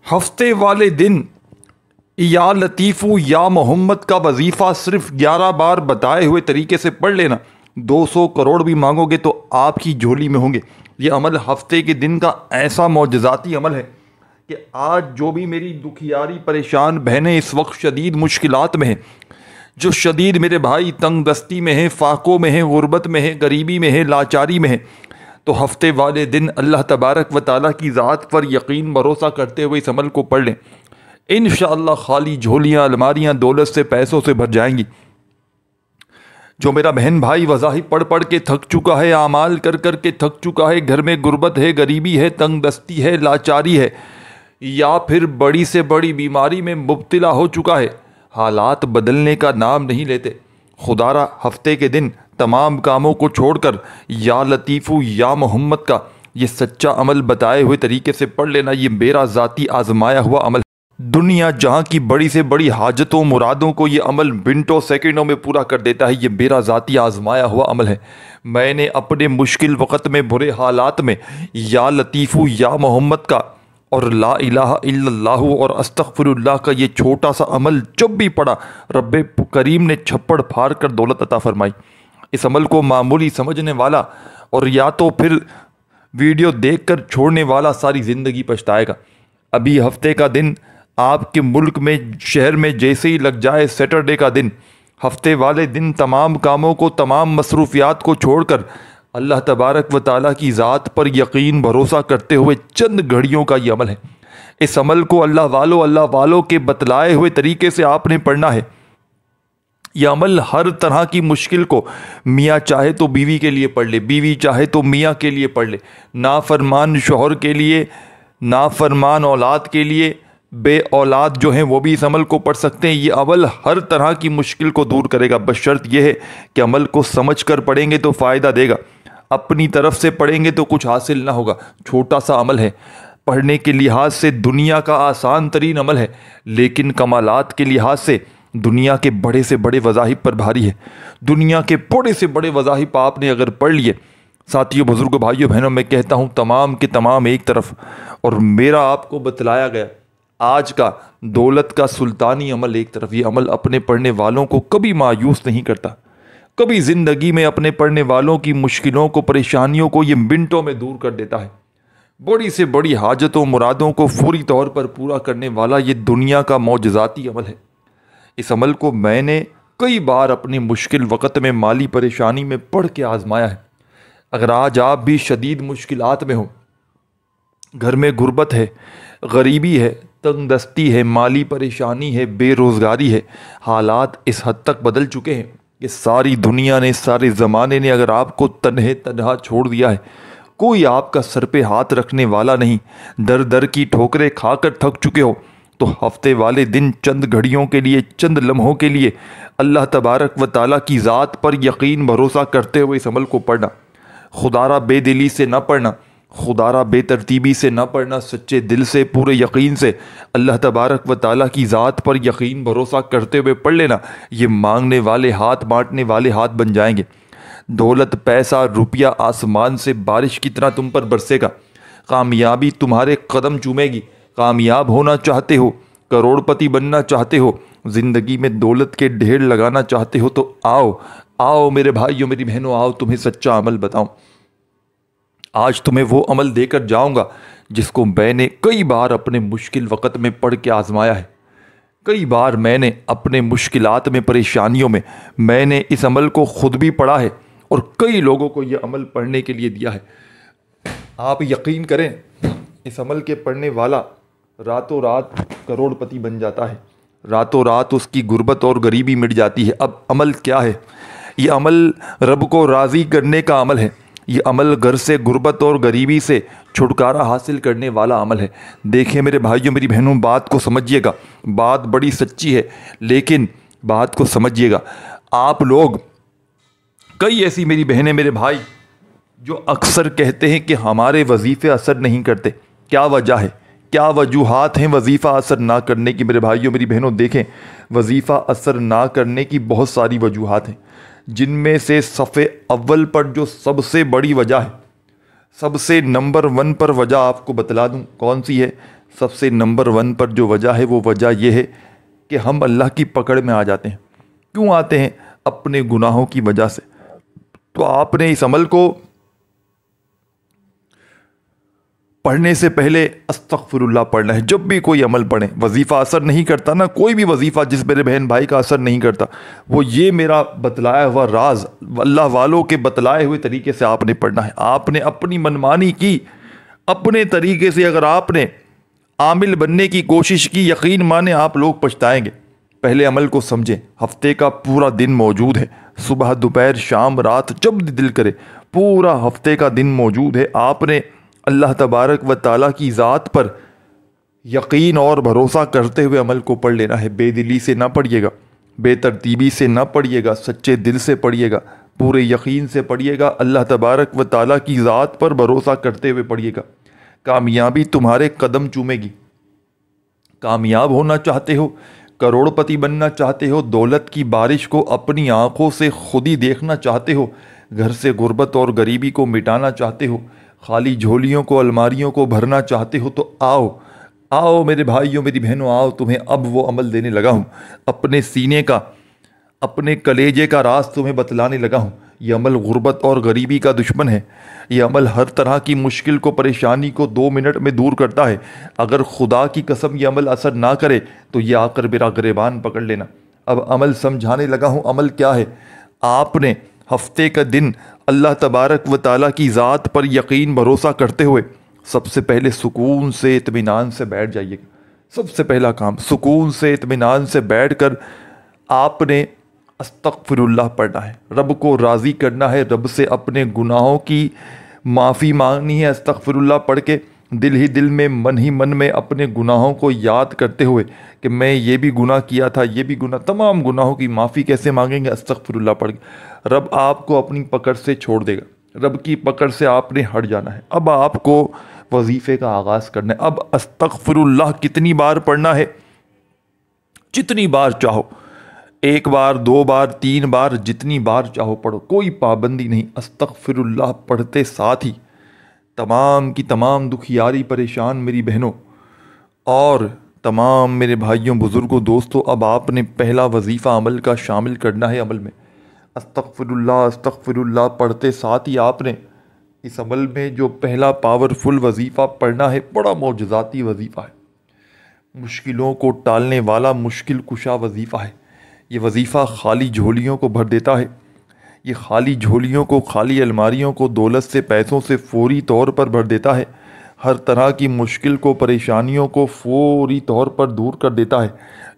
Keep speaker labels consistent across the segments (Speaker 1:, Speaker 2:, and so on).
Speaker 1: ہفتے والے دن یا لطیفو یا محمد کا وظیفہ صرف 11 بار بتائے ہوئے طریقے سے پڑھ لینا، 200 کروڑ بھی مانگو گے تو آپ کی جھولی میں ہوں گے۔ یہ عمل ہفتے کے دن کا ایسا معجزاتی عمل ہے کہ آج جو بھی میری دکھیاری پریشان بہنیں اس وقت شدید مشکلات میں ہیں، جو شدید میرے بھائی تنگ دستی میں ہیں، فاقوں میں ہیں، غربت میں ہیں، غریبی میں ہیں، لاچاری میں ہیں، تو ہفتے والے دن اللہ تبارک و تعالیٰ کی ذات پر یقین بھروسہ کرتے ہوئے اس عمل کو پڑھ لیں۔ انشاءاللہ خالی جھولیاں الماریاں دولت سے پیسوں سے بھر جائیں گی۔ جو میرا بہن بھائی وظائف پڑھ پڑھ کے تھک چکا ہے، اعمال کر کر کے تھک چکا ہے، گھر میں غربت ہے، غریبی ہے، تنگ دستی ہے، لاچاری ہے، یا پھر بڑی سے بڑی بیماری میں مبتلا ہو چکا ہے، حالات بدلنے کا نام نہیں لیتے، خدا را ہفتے کے دن تمام کاموں کو چھوڑ کر یا لطیفو یا محمد کا یہ سچا عمل بتائے ہوئے طریقے سے پڑھ لینا، یہ میرا ذاتی آزمایا ہوا عمل ہے۔ دنیا جہاں کی بڑی سے بڑی حاجتوں مرادوں کو یہ عمل منٹوں سیکنڈوں میں پورا کر دیتا ہے، یہ میرا ذاتی آزمایا ہوا عمل ہے۔ میں نے اپنے مشکل وقت میں، برے حالات میں یا لطیفو یا محمد کا اور لا الہ الا اللہ اور استغفر اللہ کا یہ چھوٹا سا عمل جب بھی پڑھا، رب کریم نے چھپڑ پھاڑ کر دولت عطا فرمائی۔ اس عمل کو معمولی سمجھنے والا اور یا تو پھر ویڈیو دیکھ کر چھوڑنے والا ساری زندگی پچھتائے گا۔ ابھی ہفتے کا دن آپ کے ملک میں، شہر میں جیسے ہی لگ جائے سیٹرڈے کا دن، ہفتے والے دن تمام کاموں کو، تمام مصروفیات کو چھوڑ کر اللہ تبارک و تعالیٰ کی ذات پر یقین بھروسہ کرتے ہوئے چند گھڑیوں کا یہ عمل ہے۔ اس عمل کو اللہ والوں کے بتلائے ہوئے طریقے سے آپ نے پڑھنا ہے۔ یہ عمل ہر طرح کی مشکل کو، میاں چاہے تو بیوی کے لیے پڑھ لے، بیوی چاہے تو میاں کے لیے پڑھ لے، نافرمان شوہر کے لیے، نافرمان اولاد کے لیے، بے اولاد جو ہیں وہ بھی اس عمل کو پڑھ سکتے ہیں۔ یہ عمل ہر طرح کی مشکل کو دور کرے گا، بشرط یہ ہے کہ عمل کو سمجھ کر پڑھیں گے تو فائدہ دے گا، اپنی طرف سے پڑھیں گے تو کچھ حاصل نہ ہوگا۔ چھوٹا سا عمل ہے، پڑھنے کے لحاظ سے دنیا کا آسان ترین عمل ہے، لیکن کمالات کے لحاظ سے دنیا کے بڑے سے بڑے وظائف پر بھاری ہے۔ دنیا کے بڑے سے بڑے وظائف آپ نے اگر پڑھ لیے، ساتھیوں، بزرگوں، بھائیوں، بہنوں، میں کہتا ہوں تمام کے تمام ایک طرف، اور میرا آپ کو بتلایا گیا آج کا دولت کا سلطانی عمل ایک طرف، یہ عمل اپنے پڑھنے والوں کو کبھی مایوس نہیں کرتا، کبھی زندگی میں اپنے پڑھنے والوں کی مشکلوں کو، پریشانیوں کو یہ منٹوں میں دور کر دیتا ہے۔ بڑی سے بڑی حاجتوں مرادوں کو فوری طور پر پورا کرنے والا یہ دنیا کا معجزاتی عمل ہے۔ اس عمل کو میں نے کئی بار اپنے مشکل وقت میں، مالی پریشانی میں پڑھ کے آزمایا ہے۔ اگر آج آپ بھی شدید مشکلات میں ہو، گھر میں غربت ہے، غریبی ہے، تنگ دستی ہے، مالی پریشانی ہے، بے روزگاری ہے، حالات اس حد تک بدل چکے ہیں کہ ساری دنیا نے، سارے زمانے نے اگر آپ کو تنہا چھوڑ دیا ہے، کوئی آپ کا سر پہ ہاتھ رکھنے والا نہیں، در در کی ٹھوکریں کھا کر تھک چکے ہو، تو ہفتے والے دن چند گھڑیوں کے لیے، چند لمحوں کے لیے اللہ تبارک و تعالیٰ کی ذات پر یقین بھروسہ کرتے ہوئے اس عمل کو پڑھنا۔ خدا را بے دلی سے نہ پڑھنا، خدا را بے ترتیبی سے نہ پڑھنا، سچے دل سے، پورے یقین سے اللہ تبارک و تعالیٰ کی ذات پر یقین بھروسہ کرتے ہوئے پڑھ لینا۔ یہ مانگنے والے ہاتھ، بانٹنے والے ہاتھ بن جائیں گے۔ دولت، پیسہ، روپیہ آسمان سے بارش کی طرح تم پر برسے گا، کامیابی تمہارے قدم چومے گی۔ کامیاب ہونا چاہتے ہو، کروڑ پتی بننا چاہتے ہو، زندگی میں دولت کے ڈھیر لگانا چاہتے ہو، تو آؤ میرے بھائیوں، میری بہنوں، آؤ تمہیں سچا عمل بتاؤں۔ آج تمہیں وہ عمل دے کر جاؤں گا جس کو میں نے کئی بار اپنے مشکل وقت میں پڑھ کے آزمایا ہے۔ کئی بار میں نے اپنے مشکلات میں، پریشانیوں میں نے اس عمل کو خود بھی پڑھا ہے اور کئی لوگوں کو یہ عمل پڑھنے کے لیے دیا ہے۔ آپ یقین کریں، اس عمل کے پڑھنے والا راتوں رات کروڑ پتی بن جاتا ہے، راتوں رات اس کی غربت اور غریبی مٹ جاتی ہے۔ اب عمل کیا ہے؟ یہ عمل رب کو راضی کرنے کا عمل ہے۔ یہ عمل گھر سے، غربت اور غریبی سے چھٹکارا حاصل کرنے والا عمل ہے۔ دیکھیں میرے بھائیوں، میری بہنوں، بات کو سمجھیے گا، بات بڑی سچی ہے، لیکن بات کو سمجھیے گا۔ آپ لوگ، کئی ایسی میری بہنیں، میرے بھائی جو اکثر کہتے ہیں کہ ہمارے وظیفے اثر نہیں کرتے، کیا وجہ ہے، کیا وجوہات ہیں وظیفہ اثر نہ کرنے کی؟ میرے بھائیوں، میری بہنوں، دیکھیں، وظیفہ اثر نہ کرنے کی بہت ساری وجوہات ہیں، جن میں سے صف اول پر جو سب سے بڑی وجہ ہے، سب سے نمبر 1 پر وجہ آپ کو بتلا دوں کون سی ہے؟ سب سے نمبر 1 پر جو وجہ ہے وہ وجہ یہ ہے کہ ہم اللہ کی پکڑ میں آ جاتے ہیں۔ کیوں آتے ہیں؟ اپنے گناہوں کی وجہ سے۔ تو آپ نے اس عمل کو پڑھنے سے پہلے استغفر اللہ پڑھنا ہے۔ جب بھی کوئی عمل پڑھیں، وظیفہ اثر نہیں کرتا نا، کوئی بھی وظیفہ جس میرے بہن بھائی کا اثر نہیں کرتا، وہ یہ میرا بتلایا ہوا راز اللہ والوں کے بتلائے ہوئے طریقے سے آپ نے پڑھنا ہے۔ آپ نے اپنی منمانی کی، اپنے طریقے سے اگر آپ نے عامل بننے کی کوشش کی، یقین مانے آپ لوگ پچھتائیں گے۔ پہلے عمل کو سمجھیں۔ ہفتے کا پورا دن موجود ہے، صبح دوپہر شام رات جب دل کرے، پورا ہفتے کا دن موجود ہے۔ آپ نے اللہ تبارک و تعالیٰ کی ذات پر یقین اور بھروسہ کرتے ہوئے عمل کو پڑھ لینا ہے۔ بے دلی سے نہ پڑھیے گا، بے ترتیبی سے نہ پڑھیے گا، سچے دل سے پڑھیے گا، پورے یقین سے پڑھیے گا، اللہ تبارک و تعالیٰ کی ذات پر بھروسہ کرتے ہوئے پڑھیے گا۔ کامیابی تمہارے قدم چومے گی۔ کامیاب ہونا چاہتے ہو، کروڑ پتی بننا چاہتے ہو، دولت کی بارش کو اپنی آنکھوں سے خود ہی دیکھنا چاہتے ہو، گھر سے غربت اور غریبی کو مٹانا چاہتے ہو، خالی جھولیوں کو الماریوں کو بھرنا چاہتے ہو، تو آؤ آؤ میرے بھائیوں میری بہنوں، آؤ تمہیں اب وہ عمل دینے لگا ہوں۔ اپنے سینے کا، اپنے کلیجے کا راز تمہیں بتلانے لگا ہوں۔ یہ عمل غربت اور غریبی کا دشمن ہے۔ یہ عمل ہر طرح کی مشکل کو، پریشانی کو 2 منٹ میں دور کرتا ہے۔ اگر خدا کی قسم یہ عمل اثر نہ کرے تو یہ آ کر میرا گریبان پکڑ لینا۔ اب عمل سمجھانے لگا ہوں۔ عمل کیا ہے؟ آپ نے ہفتے کا دن اللہ تبارک و تعالیٰ کی ذات پر یقین بھروسہ کرتے ہوئے سب سے پہلے سکون سے اطمینان سے بیٹھ جائیے گا۔ سب سے پہلا کام سکون سے اطمینان سے بیٹھ کر آپ نے استغفر اللہ پڑھنا ہے، رب کو راضی کرنا ہے، رب سے اپنے گناہوں کی معافی مانگنی ہے۔ استغفر اللہ پڑھ کے دل ہی دل میں، من ہی من میں اپنے گناہوں کو یاد کرتے ہوئے کہ میں یہ بھی گناہ کیا تھا، یہ بھی گناہ، تمام گناہوں کی معافی کیسے مانگیں گے؟ استغفر اللہ پڑھ کے۔ رب آپ کو اپنی پکڑ سے چھوڑ دے گا، رب کی پکڑ سے آپ نے ہٹ جانا ہے۔ اب آپ کو وظیفے کا آغاز کرنا ہے۔ اب استغفر اللہ کتنی بار پڑھنا ہے؟ جتنی بار چاہو، 1 بار 2 بار 3 بار، جتنی بار چاہو پڑھو، کوئی پابندی نہیں۔ استغفر اللہ پڑھتے ساتھ ہی تمام کی تمام دکھیاری پریشان میری بہنوں اور تمام میرے بھائیوں بزرگوں دوستوں، اب آپ نے پہلا وظیفہ عمل کا شامل کرنا ہے۔ عمل میں استغفر اللہ پڑھتے ساتھ ہی آپ نے اس عمل میں جو پہلا پاورفل وظیفہ پڑھنا ہے، بڑا معجزاتی وظیفہ ہے، مشکلوں کو ٹالنے والا مشکل کشا وظیفہ ہے۔ یہ وظیفہ خالی جھولیوں کو بھر دیتا ہے۔ یہ خالی جھولیوں کو، خالی الماریوں کو دولت سے، پیسوں سے فوری طور پر بھر دیتا ہے۔ ہر طرح کی مشکل کو، پریشانیوں کو فوری طور پر دور کر دیتا ہے۔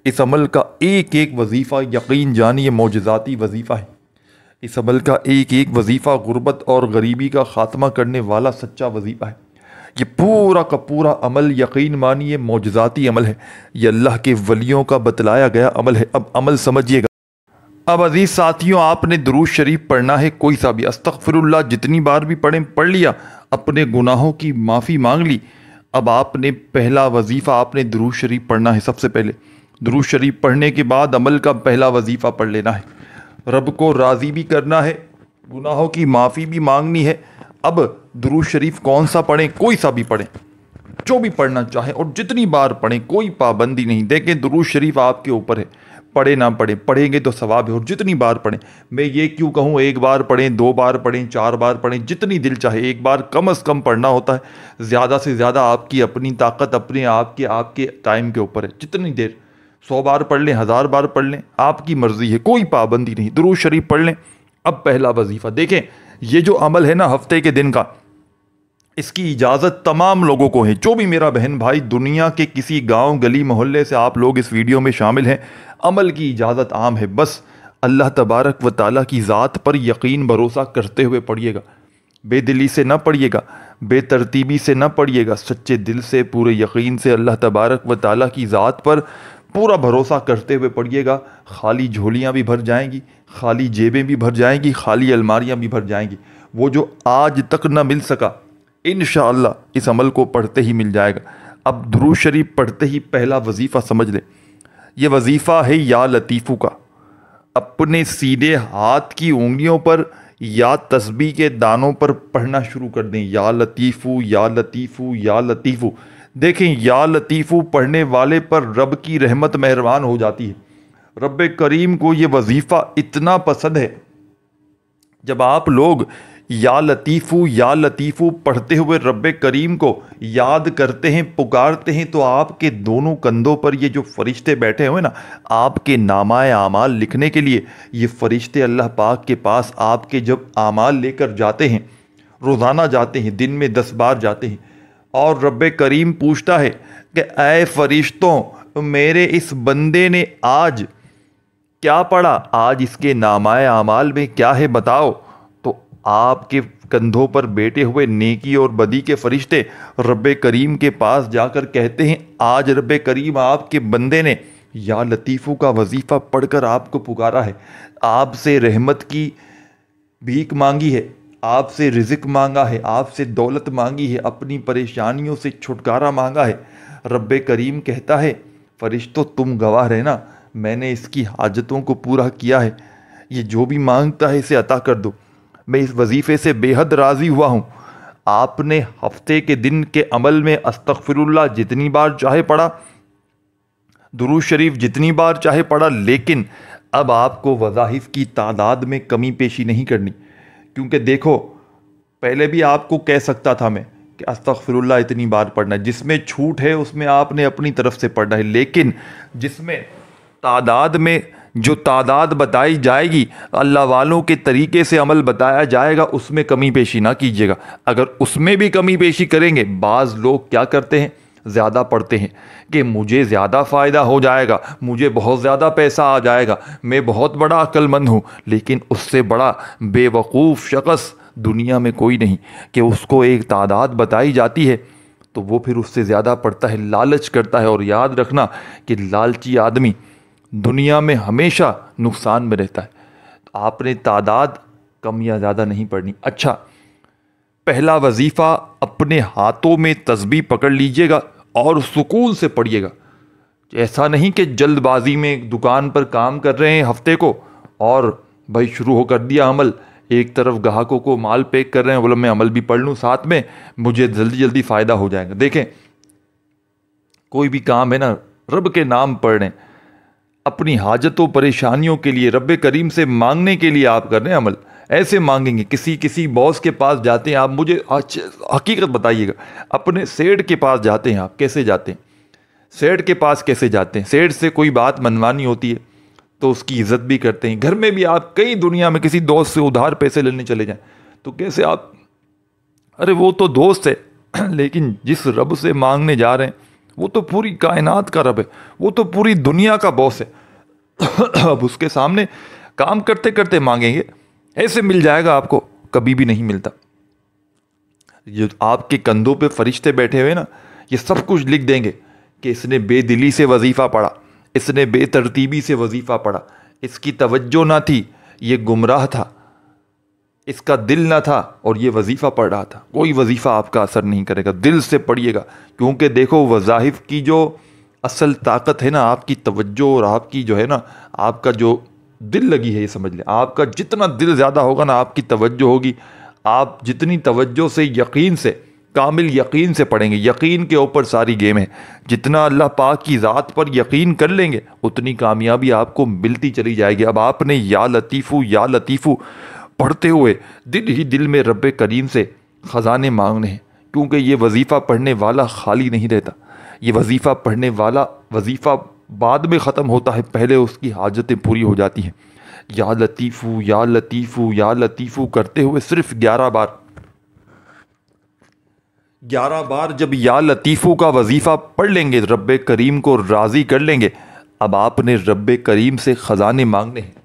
Speaker 1: اس عمل کا ایک ایک وظیفہ یقین جانیے معجزاتی وظیفہ ہے۔ اس عمل کا ایک ایک وظیفہ غربت اور غریبی کا خاتمہ کرنے والا سچا وظیفہ ہے۔ یہ پورا کا پورا عمل یقین مانیے معجزاتی عمل ہے۔ یہ اللہ کے ولیوں کا بتلایا گیا عمل ہے۔ اب عمل سمجھیے گا۔ اب عزیز ساتھیوں، آپ نے درود شریف پڑھنا ہے، کوئی سا بھی، استغفر اللہ جتنی بار بھی پڑھیں، پڑھ لیا، اپنے گناہوں کی معافی مانگ لی۔ اب آپ نے پہلا وظیفہ آپ نے درود شریف پڑھنا ہے۔ سب سے پہلے درود شریف پڑھنے کے بعد عمل کا پہلا وظیفہ پڑھ لینا ہے، رب کو راضی بھی کرنا ہے، گناہوں کی معافی بھی مانگنی ہے۔ اب درود شریف کون سا پڑھیں؟ کوئی سا بھی پڑھیں، جو بھی پڑھنا چاہیں اور جتنی بار پڑھیں، کوئی پابندی نہیں۔ دیکھیں درود شریف آپ کے اوپر ہے، پڑھیں نہ پڑھیں، پڑھیں گے تو ثواب ہے، اور جتنی بار پڑھیں۔ میں یہ کیوں کہوں 1 بار پڑھیں، 2 بار پڑھیں، 4 بار پڑھیں، جتنی دل چاہے۔ 1 بار کم از کم پڑھنا ہوتا ہے، زیادہ سے زیادہ آپ کی اپنی طاقت، اپنے آپ کے ٹائم کے اوپر ہے۔ جتنی دیر، 100 بار پڑھ لیں، 1000 بار پڑھ لیں، آپ کی مرضی ہے، کوئی پابندی نہیں۔ درود شریف پڑھ لیں۔ اب پہلا وظیفہ دیکھیں، یہ جو عمل ہے نا ہفتے کے دن کا، اس کی اجازت تمام لوگوں کو ہے۔ جو بھی میرا بہن بھائی دنیا کے کسی گاؤں گلی محلے سے آپ لوگ اس ویڈیو میں شامل ہیں، عمل کی اجازت عام ہے۔ بس اللہ تبارک و تعالیٰ کی ذات پر یقین بھروسہ کرتے ہوئے پڑھیے گا، بے دلی سے نہ پڑھیے گا، بے ترتیبی سے نہ پڑھیے گا، سچے دل سے، پورے یقین سے اللہ تبارک و تعالیٰ کی ذات پر پورا بھروسہ کرتے ہوئے پڑھیے گا۔ خالی جھولیاں بھی بھر جائیں گی، خالی جیبیں بھی بھر جائیں گی، خالی الماریاں بھی بھر جائیں گی۔ وہ جو آج تک نہ مل سکا، انشاءاللہ اس عمل کو پڑھتے ہی مل جائے گا۔ اب درود شریف پڑھتے ہی پہلا وظیفہ سمجھ لیں، یہ وظیفہ ہے یا لطیفو کا۔ اپنے سیدھے ہاتھ کی انگلیوں پر یا تسبیح کے دانوں پر پڑھنا شروع کر دیں، یا لطیفو یا لطیفو یا لطیفو۔ دیکھیں یا لطیفو پڑھنے والے پر رب کی رحمت مہربان ہو جاتی ہے۔ رب کریم کو یہ وظیفہ اتنا پسند ہے، جب آپ لوگ یا لطیفو پڑھتے ہوئے رب کریم کو یاد کرتے ہیں، پکارتے ہیں، تو آپ کے دونوں کندھوں پر یہ جو فرشتے بیٹھے ہوئے نا، آپ کے نامہ اعمال لکھنے کے لیے، یہ فرشتے اللہ پاک کے پاس آپ کے جب اعمال لے کر جاتے ہیں، روزانہ جاتے ہیں، دن میں 10 بار جاتے ہیں، اور رب کریم پوچھتا ہے کہ اے فرشتوں، میرے اس بندے نے آج کیا پڑھا، آج اس کے نامہ اعمال میں کیا ہے بتاؤ؟ تو آپ کے کندھوں پر بیٹھے ہوئے نیکی اور بدی کے فرشتے رب کریم کے پاس جا کر کہتے ہیں آج رب کریم آپ کے بندے نے یا لطیفو کا وظیفہ پڑھ کر آپ کو پکارا ہے، آپ سے رحمت کی بھیک مانگی ہے، آپ سے رزق مانگا ہے، آپ سے دولت مانگی ہے، اپنی پریشانیوں سے چھٹکارا مانگا ہے۔ رب کریم کہتا ہے فرشتوں تم گواہ رہنا، میں نے اس کی حاجتوں کو پورا کیا ہے، یہ جو بھی مانگتا ہے اسے عطا کر دو، میں اس وظیفے سے بے حد راضی ہوا ہوں۔ آپ نے ہفتے کے دن کے عمل میں استغفر اللہ جتنی بار چاہے پڑھا، درود شریف جتنی بار چاہے پڑھا، لیکن اب آپ کو وظائف کی تعداد میں کمی پیشی نہیں کرنی، کیونکہ دیکھو پہلے بھی آپ کو کہہ سکتا تھا میں کہ استغفر اللہ اتنی بار پڑھنا ہے، جس میں چھوٹ ہے اس میں آپ نے اپنی طرف سے پڑھنا ہے، لیکن جس میں تعداد میں جو تعداد بتائی جائے گی، اللہ والوں کے طریقے سے عمل بتایا جائے گا، اس میں کمی پیشی نہ کیجیے گا۔ اگر اس میں بھی کمی پیشی کریں گے، بعض لوگ کیا کرتے ہیں، زیادہ پڑھتے ہیں کہ مجھے زیادہ فائدہ ہو جائے گا، مجھے بہت زیادہ پیسہ آ جائے گا، میں بہت بڑا عقل مند ہوں، لیکن اس سے بڑا بے وقوف شخص دنیا میں کوئی نہیں کہ اس کو ایک تعداد بتائی جاتی ہے تو وہ پھر اس سے زیادہ پڑھتا ہے، لالچ کرتا ہے۔ اور یاد رکھنا کہ لالچی آدمی دنیا میں ہمیشہ نقصان میں رہتا ہے۔ تو آپ نے تعداد کم یا زیادہ نہیں پڑھنی۔ اچھا، پہلا وظیفہ اپنے ہاتھوں میں تسبیح پکڑ لیجئے گا اور سکون سے پڑھیے گا۔ ایسا نہیں کہ جلد بازی میں دکان پر کام کر رہے ہیں ہفتے کو اور بھائی شروع ہو کر دیا عمل، ایک طرف گاہکوں کو مال پیک کر رہے ہیں، بولے میں عمل بھی پڑھ لوں ساتھ میں، مجھے جلدی جلدی فائدہ ہو جائے گا۔ دیکھیں کوئی بھی کام ہے نا، رب کے نام پڑھ رہے ہیں، اپنی حاجتوں پریشانیوں کے لیے رب کریم سے مانگنے کے لیے آپ کر رہے ہیں عمل، ایسے مانگیں گے۔ کسی باس کے پاس جاتے ہیں آپ، مجھے حقیقت بتائیے گا، اپنے سیٹ کے پاس جاتے ہیں آپ، کیسے جاتے ہیں؟ سیٹ کے پاس کیسے جاتے ہیں؟ سیٹ سے کوئی بات منوانی ہوتی ہے تو اس کی عزت بھی کرتے ہیں۔ گھر میں بھی آپ کئی دنیا میں کسی دوست سے ادھار پیسے لینے چلے جائیں تو کیسے آپ، ارے وہ تو دوست ہے، لیکن جس رب سے مانگنے جا رہے ہیں وہ تو پوری کائنات کا رب ہے، وہ تو پوری دنیا کا باس ہے۔ اب اس کے سامنے کام کرتے کرتے مانگیں گے، ایسے مل جائے گا آپ کو؟ کبھی بھی نہیں ملتا۔ جو آپ کے کندھوں پہ فرشتے بیٹھے ہوئے نا، یہ سب کچھ لکھ دیں گے کہ اس نے بے دلی سے وظیفہ پڑھا، اس نے بے ترتیبی سے وظیفہ پڑھا، اس کی توجہ نہ تھی، یہ گمراہ تھا، اس کا دل نہ تھا اور یہ وظیفہ پڑھ رہا تھا۔ کوئی وظیفہ آپ کا اثر نہیں کرے گا، دل سے پڑھیے گا، کیونکہ دیکھو وظائف کی جو اصل طاقت ہے نا، آپ کی توجہ اور آپ کی جو ہے نا، آپ کا جو دل لگی ہے، یہ سمجھ لیں، آپ کا جتنا دل زیادہ ہوگا نا، آپ کی توجہ ہوگی، آپ جتنی توجہ سے، یقین سے، کامل یقین سے پڑھیں گے، یقین کے اوپر ساری گیم ہے، جتنا اللہ پاک کی ذات پر یقین کر لیں گے اتنی کامیابی آپ کو ملتی چلی جائے گی۔ اب آپ نے یا لطیفو پڑھتے ہوئے دل ہی دل میں رب کریم سے خزانے مانگنے ہیں، کیونکہ یہ وظیفہ پڑھنے والا خالی نہیں رہتا، یہ وظیفہ پڑھنے والا وظیفہ بعد میں ختم ہوتا ہے، پہلے اس کی حاجتیں پوری ہو جاتی ہیں۔ یا لطیفو کرتے ہوئے صرف 11 بار جب یا لطیفو کا وظیفہ پڑھ لیں گے، رب کریم کو راضی کر لیں گے، اب آپ نے رب کریم سے خزانے مانگنے ہیں۔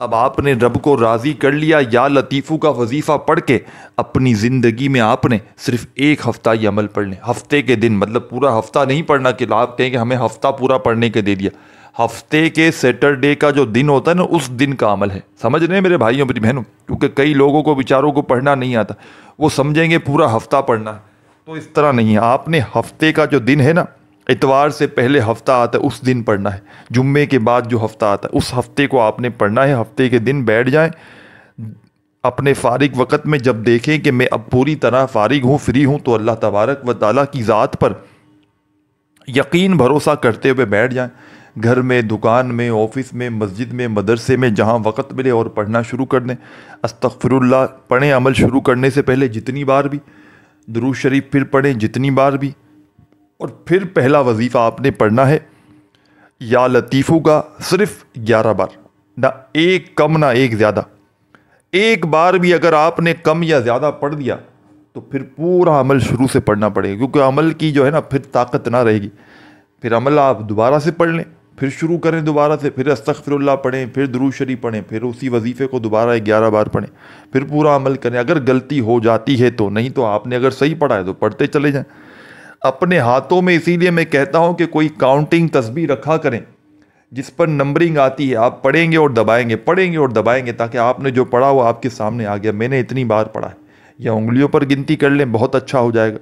Speaker 1: اب آپ نے رب کو راضی کر لیا، یا لطیفو کا وظیفہ پڑھ کے اپنی زندگی میں آپ نے صرف ایک ہفتہ یہ عمل پڑھ لیں، ہفتے کے دن، مطلب پورا ہفتہ نہیں پڑھنا کہ آپ کہیں کہ ہمیں ہفتہ پورا پڑھنے کے دے دیا، ہفتے کے سیٹرڈے کا جو دن ہوتا ہے نا، اس دن کا عمل ہے، سمجھ رہے ہیں میرے بھائیوں میری بہنوں؟ کیونکہ کئی لوگوں کو بیچاروں کو پڑھنا نہیں آتا، وہ سمجھیں گے پورا ہفتہ پڑھنا ہے، تو اس طرح نہیں ہے۔ آپ نے ہفتے کا جو دن ہے نا، اتوار سے پہلے ہفتہ آتا ہے اس دن پڑھنا ہے، جمعے کے بعد جو ہفتہ آتا ہے اس ہفتے کو آپ نے پڑھنا ہے، ہفتے کے دن بیٹھ جائیں، اپنے فارغ وقت میں جب دیکھیں کہ میں اب پوری طرح فارغ ہوں، فری ہوں، تو اللہ تبارک و تعالیٰ کی ذات پر یقین بھروسہ کرتے ہوئے بیٹھ جائیں. گھر میں، دکان میں، آفس میں، مسجد میں، مدرسے میں، جہاں وقت ملے اور پڑھنا شروع کر دیں. استغفر اللہ پڑھیں عمل شروع کرنے سے پہلے جتنی بار بھی، درود شریف پھر پڑھیں جتنی بار بھی، اور پھر پہلا وظیفہ آپ نے پڑھنا ہے یا لطیفو کا صرف 11 بار، نہ ایک کم نہ ایک زیادہ. ایک بار بھی اگر آپ نے کم یا زیادہ پڑھ دیا تو پھر پورا عمل شروع سے پڑھنا پڑے گا، کیونکہ عمل کی جو ہے نا پھر طاقت نہ رہے گی. پھر عمل آپ دوبارہ سے پڑھ لیں، پھر شروع کریں دوبارہ سے، پھر استغفر اللہ پڑھیں، پھر درود شریف پڑھیں، پھر اسی وظیفے کو دوبارہ 11 بار پڑھیں، پھر پورا عمل کریں. اگر غلطی ہو جاتی ہے تو، نہیں تو آپ نے اگر صحیح پڑھا ہے تو پڑھتے چلے جائیں. اپنے ہاتھوں میں اسی لیے میں کہتا ہوں کہ کوئی کاؤنٹنگ تسبیح رکھا کریں جس پر نمبرنگ آتی ہے، آپ پڑھیں گے اور دبائیں گے، پڑھیں گے اور دبائیں گے، تاکہ آپ نے جو پڑھا وہ آپ کے سامنے آ گیا، میں نے اتنی بار پڑھا ہے. یا انگلیوں پر گنتی کر لیں، بہت اچھا ہو جائے گا.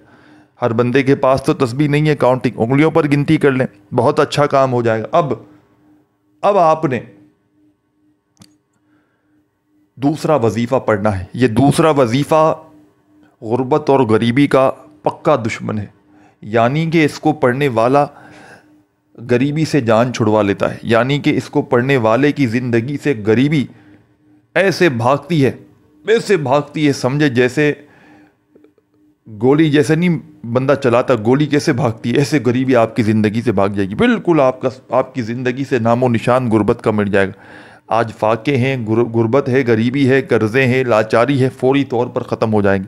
Speaker 1: ہر بندے کے پاس تو تسبیح نہیں ہے کاؤنٹنگ، انگلیوں پر گنتی کر لیں، بہت اچھا کام ہو جائے گا. اب آپ نے دوسرا وظیفہ پڑھنا ہے. یہ دوسرا وظیفہ غربت اور غریبی کا پکا دشمن ہے، یعنی کہ اس کو پڑھنے والا غریبی سے جان چھڑوا لیتا ہے. یعنی کہ اس کو پڑھنے والے کی زندگی سے غریبی ایسے بھاگتی ہے سمجھے جیسے گولی، جیسے نہیں بندہ چلاتا گولی کیسے بھاگتی ہے، ایسے غریبی آپ کی زندگی سے بھاگ جائے گی. بالکل آپ کی زندگی سے نام و نشان غربت کا مٹ جائے گا. آج فاقے ہیں، غربت ہے، غریبی ہے، قرضے ہیں، لاچاری ہے، فوری طور پر ختم ہو جائیں گے.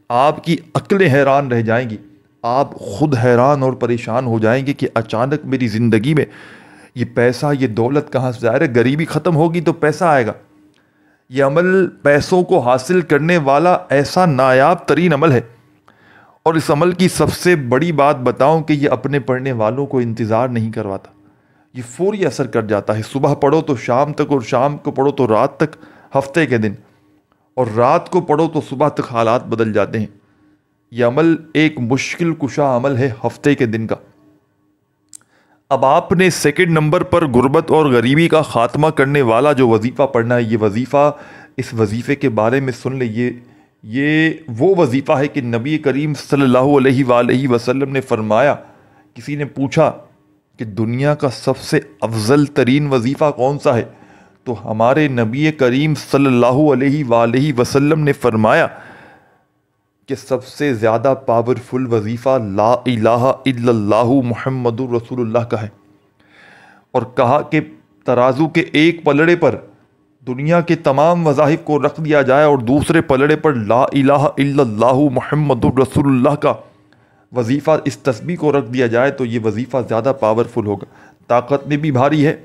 Speaker 1: آپ کی عقلیں حیران رہ جائیں گی، آپ خود حیران اور پریشان ہو جائیں گے کہ اچانک میری زندگی میں یہ پیسہ، یہ دولت کہاں سے. ظاہر ہے غریبی ختم ہوگی تو پیسہ آئے گا. یہ عمل پیسوں کو حاصل کرنے والا ایسا نایاب ترین عمل ہے، اور اس عمل کی سب سے بڑی بات بتاؤں کہ یہ اپنے پڑھنے والوں کو انتظار نہیں کرواتا، یہ فوری اثر کر جاتا ہے. صبح پڑھو تو شام تک، اور شام کو پڑھو تو رات تک، ہفتے کے دن، اور رات کو پڑھو تو صبح تک حالات بدل جاتے ہیں. یہ عمل ایک مشکل کشا عمل ہے ہفتے کے دن کا. اب آپ نے سیکنڈ نمبر پر غربت اور غریبی کا خاتمہ کرنے والا جو وظیفہ پڑھنا ہے، یہ وظیفہ، اس وظیفے کے بارے میں سن لیں. یہ وہ وظیفہ ہے کہ نبی کریم صلی اللہ علیہ وآلہ وسلم نے فرمایا، کسی نے پوچھا کہ دنیا کا سب سے افضل ترین وظیفہ کون سا ہے، تو ہمارے نبی کریم صلی اللہ علیہ وآلہ وسلم نے فرمایا کہ سب سے زیادہ پاورفل وظیفہ لا الہ الا اللہ محمد رسول اللہ کا ہے. اور کہا کہ ترازو کے ایک پلڑے پر دنیا کے تمام وظائف کو رکھ دیا جائے اور دوسرے پلڑے پر لا الہ الا اللہ محمد رسول اللہ کا وظیفہ، اس تسبیح کو رکھ دیا جائے تو یہ وظیفہ زیادہ پاورفل ہوگا. طاقت میں بھی بھاری ہے،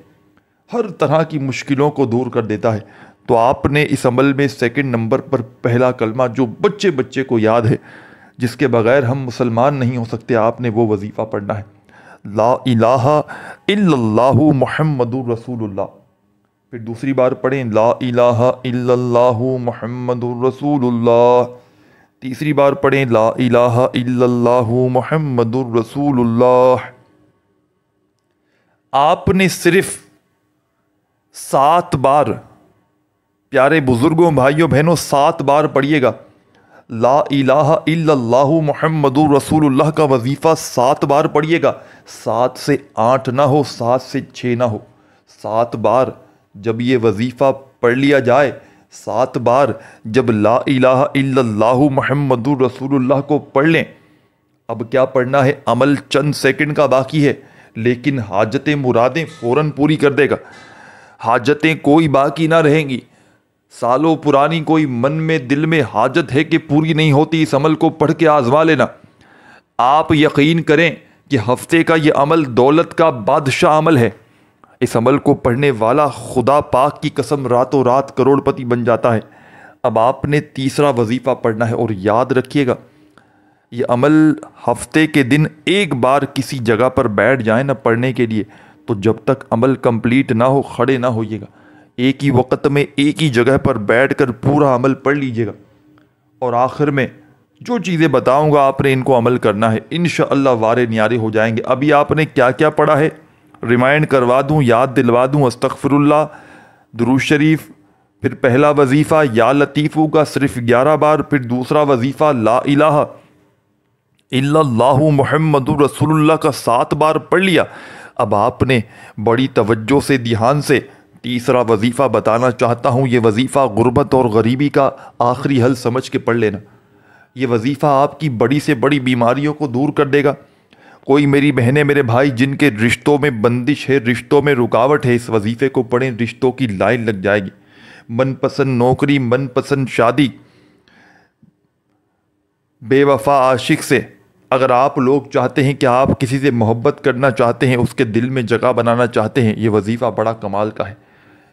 Speaker 1: ہر طرح کی مشکلوں کو دور کر دیتا ہے. تو آپ نے اس عمل میں سیکنڈ نمبر پر پہلا کلمہ جو بچے کو یاد ہے، جس کے بغیر ہم مسلمان نہیں ہو سکتے، آپ نے وہ وظیفہ پڑھنا ہے، لا الہ الا اللہ محمد رسول اللہ. پھر دوسری بار پڑھیں لا الہ الا اللہ محمد رسول اللہ. تیسری بار پڑھیں لا الہ الا اللہ محمد رسول اللہ. آپ نے صرف 7 بار، پیارے بزرگوں، بھائیوں بہنوں، 7 بار پڑھیے گا لا الہ الا اللہ محمد رسول اللہ کا وظیفہ. 7 بار پڑھیے گا، 7 سے 8 نہ ہو، 7 سے 6 نہ ہو. 7 بار جب یہ وظیفہ پڑھ لیا جائے، 7 بار جب لا الہ الا اللہ محمد رسول اللہ کو پڑھ لیں، اب کیا پڑھنا ہے؟ عمل چند سیکنڈ کا باقی ہے، لیکن حاجتیں، مرادیں فوراً پوری کر دے گا. حاجتیں کوئی باقی نہ رہیں گی. سالوں پرانی کوئی من میں، دل میں حاجت ہے کہ پوری نہیں ہوتی، اس عمل کو پڑھ کے آزما لینا. آپ یقین کریں کہ ہفتے کا یہ عمل دولت کا بادشاہ عمل ہے. اس عمل کو پڑھنے والا خدا پاک کی قسم راتوں رات کروڑ پتی بن جاتا ہے. اب آپ نے تیسرا وظیفہ پڑھنا ہے، اور یاد رکھیے گا یہ عمل ہفتے کے دن ایک بار کسی جگہ پر بیٹھ جائیں نا پڑھنے کے لیے، تو جب تک عمل کمپلیٹ نہ ہو کھڑے نہ ہوئیے گا. ایک ہی وقت میں ایک ہی جگہ پر بیٹھ کر پورا عمل پڑھ لیجیے گا. اور آخر میں جو چیزیں بتاؤں گا آپ نے ان کو عمل کرنا ہے، انشاءاللہ وارے نیارے ہو جائیں گے. ابھی آپ نے کیا کیا پڑھا ہے ریمائنڈ کروا دوں، یاد دلوا دوں. استغفر اللہ، درود شریف، پھر پہلا وظیفہ یا لطیفو کا صرف 11 بار، پھر دوسرا وظیفہ لا الہ الا اللہ محمد رسول اللہ کا 7 بار پڑھ لیا۔ اب آپ نے بڑی توجہ سے دھیان سے تیسرا وظیفہ بتانا چاہتا ہوں۔ یہ وظیفہ غربت اور غریبی کا آخری حل سمجھ کے پڑھ لینا۔ یہ وظیفہ آپ کی بڑی سے بڑی بیماریوں کو دور کر دے گا۔ کوئی میری بہنیں میرے بھائی جن کے رشتوں میں بندش ہے، رشتوں میں رکاوٹ ہے، اس وظیفے کو پڑھیں، رشتوں کی لائن لگ جائے گی۔ من پسند نوکری، من پسند شادی، بے وفا عاشق سے اگر آپ لوگ چاہتے ہیں کہ آپ کسی سے محبت کرنا چاہتے ہیں، اس کے دل میں جگہ بنانا چاہتے ہیں، یہ وظیفہ بڑا کمال کا ہے۔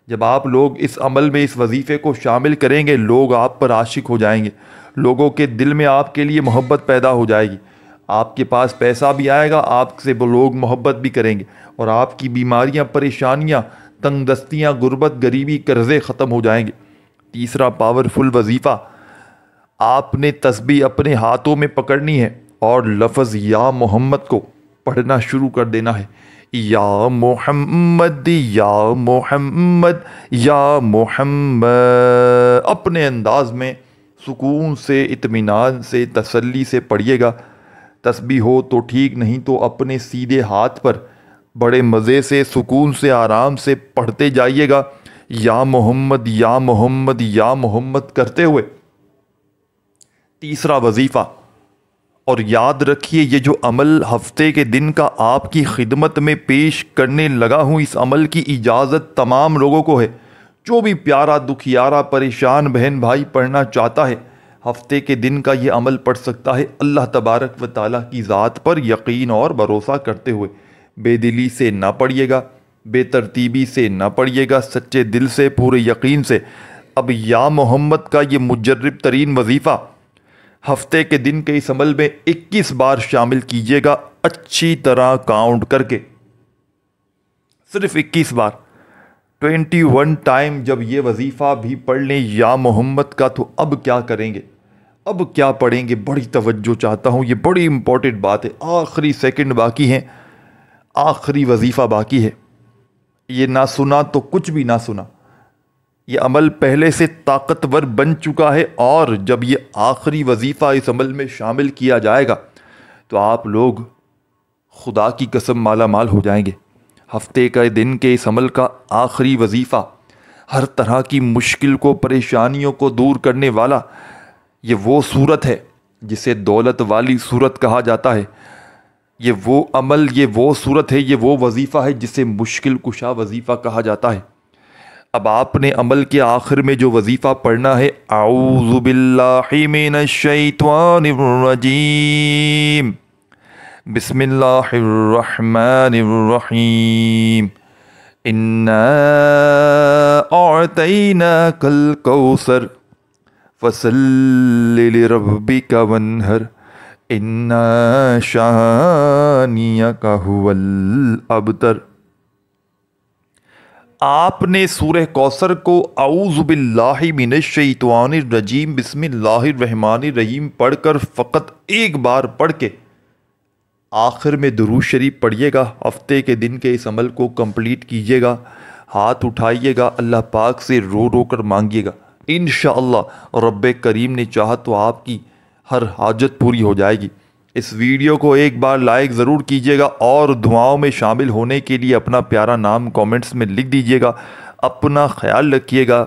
Speaker 1: جب آپ لوگ اس عمل میں اس وظیفے کو شامل کریں گے، لوگ آپ پر عاشق ہو جائیں گے، لوگوں کے دل میں آپ کے لیے محبت پیدا ہو جائے گی، آپ کے پاس پیسہ بھی آئے گا، آپ سے وہ لوگ محبت بھی کریں گے، اور آپ کی بیماریاں، پریشانیاں، تنگ دستیاں، غربت، غریبی، قرضے ختم ہو جائیں گے۔ تیسرا پاورفل وظیفہ، آپ نے تسبیح اپنے ہاتھوں میں پکڑنی ہے اور لفظ یا محمد کو پڑھنا شروع کر دینا ہے۔ یا محمد یا محمد یا محمد، اپنے انداز میں سکون سے، اطمینان سے، تسلی سے پڑھیے گا۔ تسبیح ہو تو ٹھیک، نہیں تو اپنے سیدھے ہاتھ پر بڑے مزے سے، سکون سے، آرام سے پڑھتے جائیے گا، یا محمد یا محمد یا محمد کرتے ہوئے۔ تیسرا وظیفہ، اور یاد رکھیے یہ جو عمل ہفتے کے دن کا آپ کی خدمت میں پیش کرنے لگا ہوں، اس عمل کی اجازت تمام لوگوں کو ہے۔ جو بھی پیارا، دکھیارا، پریشان بہن بھائی پڑھنا چاہتا ہے، ہفتے کے دن کا یہ عمل پڑھ سکتا ہے، اللہ تبارک و تعالیٰ کی ذات پر یقین اور بھروسہ کرتے ہوئے۔ بے دلی سے نہ پڑھیے گا، بے ترتیبی سے نہ پڑھیے گا، سچے دل سے، پورے یقین سے۔ اب یا محمد کا یہ مجرب ترین وظیفہ ہفتے کے دن کے اس عمل میں 21 بار شامل کیجیے گا، اچھی طرح کاؤنٹ کر کے، صرف 21 بار، 21 ٹائم جب یہ وظیفہ بھی پڑھ لیں یا محمد کا، تو اب کیا کریں گے؟ اب کیا پڑھیں گے؟ بڑی توجہ چاہتا ہوں، یہ بڑی امپورٹنٹ بات ہے۔ آخری سیکنڈ باقی ہیں، آخری وظیفہ باقی ہے۔ یہ نہ سنا تو کچھ بھی نہ سنا۔ یہ عمل پہلے سے طاقتور بن چکا ہے، اور جب یہ آخری وظیفہ اس عمل میں شامل کیا جائے گا تو آپ لوگ خدا کی قسم مالا مال ہو جائیں گے۔ ہفتے کا دن کے اس عمل کا آخری وظیفہ ہر طرح کی مشکل کو، پریشانیوں کو دور کرنے والا، یہ وہ صورت ہے جسے دولت والی صورت کہا جاتا ہے۔ یہ وہ عمل، یہ وہ صورت ہے، یہ وہ وظیفہ ہے جسے مشکل کشا وظیفہ کہا جاتا ہے۔ اب آپ نے عمل کے آخر میں جو وظیفہ پڑھنا ہے، اعوذ باللہ من الشیطان الرجیم، بسم اللہ الرحمن الرحیم، انا اعطیناک الکوثر فصل لربک وانحر، انا شانیک هو الابتر۔ آپ نے سورہ کوثر کو اعوذ باللہ من الشیطان الرجیم بسم اللہ الرحمن الرحیم پڑھ کر فقط ایک بار پڑھ کے آخر میں درود شریف پڑھیے گا۔ ہفتے کے دن کے اس عمل کو کمپلیٹ کیجیے گا، ہاتھ اٹھائیے گا، اللہ پاک سے رو رو کر مانگیے گا، انشاءاللہ رب کریم نے چاہا تو آپ کی ہر حاجت پوری ہو جائے گی۔ اس ویڈیو کو ایک بار لائک ضرور کیجیے گا، اور دعاؤں میں شامل ہونے کے لیے اپنا پیارا نام کامنٹس میں لکھ دیجیے گا۔ اپنا خیال رکھیے گا۔